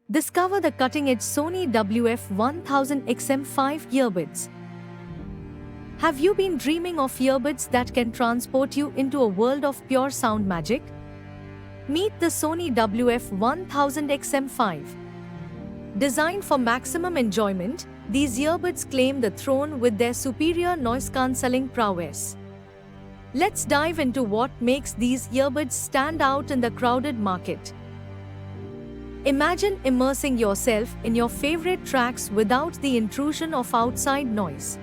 Discover the cutting-edge Sony WF-1000XM5 earbuds. Have you been dreaming of earbuds that can transport you into a world of pure sound magic? Meet the Sony WF-1000XM5. Designed for maximum enjoyment, these earbuds claim the throne with their superior noise-cancelling prowess. Let's dive into what makes these earbuds stand out in the crowded market. Imagine immersing yourself in your favorite tracks without the intrusion of outside noise.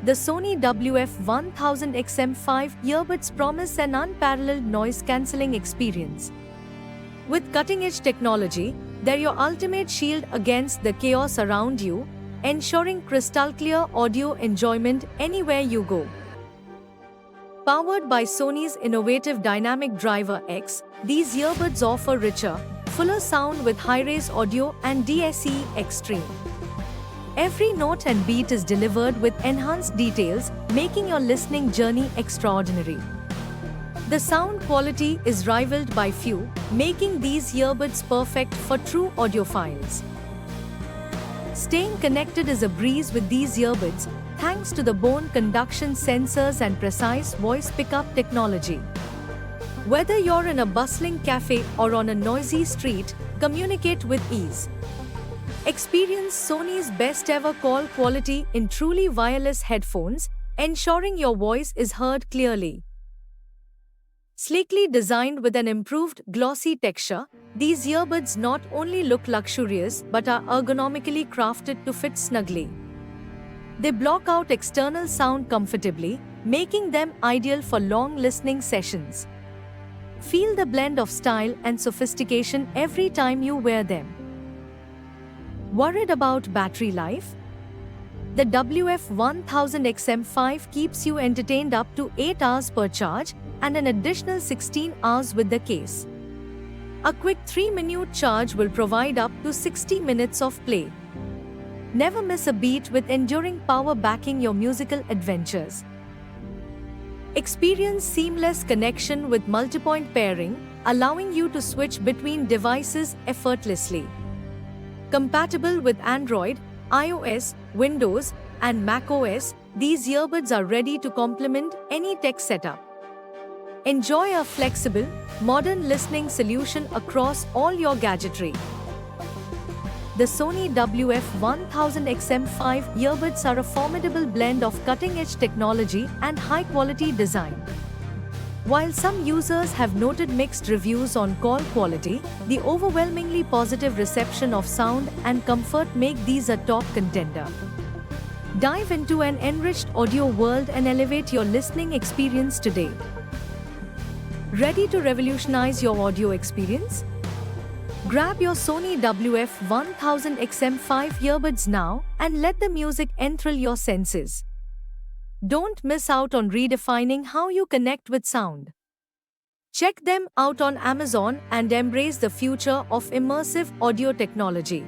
The Sony WF-1000XM5 earbuds promise an unparalleled noise-cancelling experience. With cutting-edge technology, they're your ultimate shield against the chaos around you, ensuring crystal-clear audio enjoyment anywhere you go. Powered by Sony's innovative Dynamic Driver X, these earbuds offer richer, fuller sound with high-res audio and DSE Extreme. Every note and beat is delivered with enhanced details, making your listening journey extraordinary. The sound quality is rivaled by few, making these earbuds perfect for true audiophiles. Staying connected is a breeze with these earbuds, thanks to the bone conduction sensors and precise voice pickup technology. Whether you're in a bustling cafe or on a noisy street, communicate with ease. Experience Sony's best ever call quality in truly wireless headphones, ensuring your voice is heard clearly. Sleekly designed with an improved glossy texture, these earbuds not only look luxurious but are ergonomically crafted to fit snugly. They block out external sound comfortably, making them ideal for long listening sessions. Feel the blend of style and sophistication every time you wear them. Worried about battery life? The WF-1000XM5 keeps you entertained up to 8 hours per charge and an additional 16 hours with the case. A quick 3-minute charge will provide up to 60 minutes of play. Never miss a beat with enduring power backing your musical adventures. Experience seamless connection with multipoint pairing, allowing you to switch between devices effortlessly. Compatible with Android, iOS, Windows, and macOS, these earbuds are ready to complement any tech setup. Enjoy a flexible, modern listening solution across all your gadgetry. The Sony WF-1000XM5 earbuds are a formidable blend of cutting-edge technology and high-quality design. While some users have noted mixed reviews on call quality, the overwhelmingly positive reception of sound and comfort make these a top contender. Dive into an enriched audio world and elevate your listening experience today. Ready to revolutionize your audio experience? Grab your Sony WF-1000XM5 earbuds now and let the music enthrall your senses. Don't miss out on redefining how you connect with sound. Check them out on Amazon and embrace the future of immersive audio technology.